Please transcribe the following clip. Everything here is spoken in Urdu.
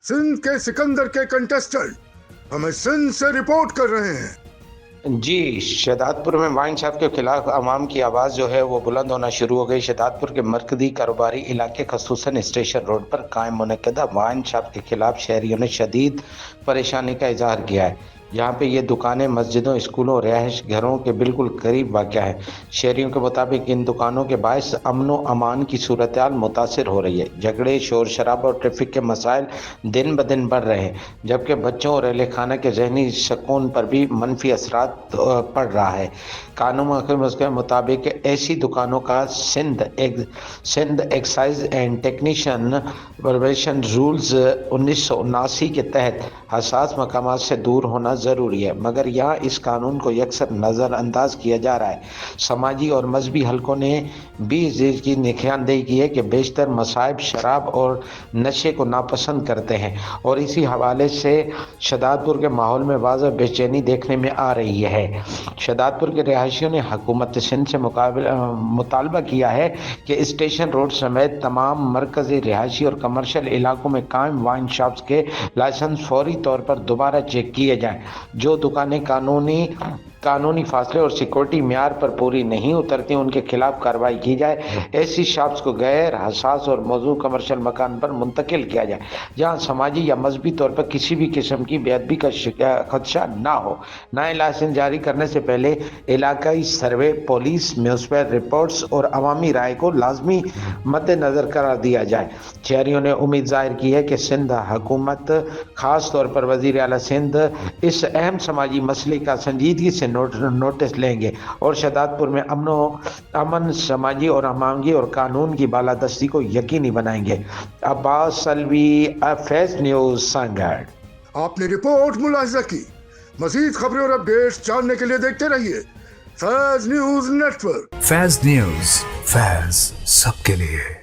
سندھ کے سکندر کے کنٹسٹنٹ ہمیں سندھ سے رپورٹ کر رہے ہیں۔ جی، شہداد پور میں وائن شاپ کے خلاف عوام کی آواز جو ہے وہ بلند ہونا شروع ہو گئی۔ شہداد پور کے مرکزی کاروباری علاقے خصوصاً اسٹیشن روڈ پر قائم منعقدہ وائن شاپ کے خلاف شہریوں نے شدید پریشانی کا اظہار کیا ہے۔ یہاں پہ یہ دکانیں مسجدوں، اسکولوں اور رہائش گھروں کے بالکل قریب واقع ہیں۔ شہریوں کے مطابق ان دکانوں کے باعث امن و امان کی صورتحال متاثر ہو رہی ہے۔ جھگڑے، شور شرابہ اور ٹریفک کے مسائل دن بدن بڑھ رہے ہیں، جبکہ بچوں اور اہل خانہ کے ذہنی سکون پر بھی منفی اثرات پڑ رہا ہے۔ قانون محکمہ کے مطابق ایسی دکانوں کا Sindh excise and taxation prohibition rules 1979 کے تحت حساس مقامات سے دور ہونا ضروری ہے، مگر یہاں اس قانون کو یکسر نظر انداز کیا جا رہا ہے۔ سماجی اور مذہبی حلقوں نے بھی اس چیز کی نشاندہی کی ہے کہ بیشتر مصائب شراب اور نشے کو ناپسند کرتے ہیں، اور اسی حوالے سے شہداد پور کے ماحول میں واضح بے چینی دیکھنے میں آ رہی ہے۔ شہداد پور کے رہائشیوں نے حکومت سندھ سے مطالبہ کیا ہے کہ اسٹیشن روڈ سمیت تمام مرکزی رہائشی اور کمرشل علاقوں میں قائم وائن شاپس کے لائسنس فوری طور پر دوبارہ چیک کیے جائیں۔ جو دکانیں قانونی فاصلے اور سیکورٹی معیار پر پوری نہیں اترتی ان کے خلاف کارروائی کی جائے۔ ایسی شاپس کو غیر حساس اور موزوں کمرشل مکان پر منتقل کیا جائے جہاں سماجی یا مذہبی طور پر کسی بھی قسم کی بے ادبی کا خدشہ نہ ہو۔ نئے لائسنس جاری کرنے سے پہلے علاقائی سروے، پولیس، میونسپل رپورٹس اور عوامی رائے کو لازمی مد نظر قرار دیا جائے۔ شہریوں نے امید ظاہر کی ہے کہ سندھ حکومت، خاص طور پر وزیر اعلیٰ سندھ، اس اہم سماجی مسئلے کا سنجیدگی سے نوٹس لیں گے اور شہداد پور میں امن، سماجی اور ہماہنگی اور قانون کی بالادستی کو یقینی بنائیں گے۔ عباس سلوی، فیض نیوز، سانگھڑ۔ آپ نے رپورٹ ملاحظہ کی۔ مزید خبریں اور اپڈیٹس جاننے کے لیے دیکھتے رہیے فیض نیوز نیٹ ورک۔ فیض نیوز، فیض سب کے لیے۔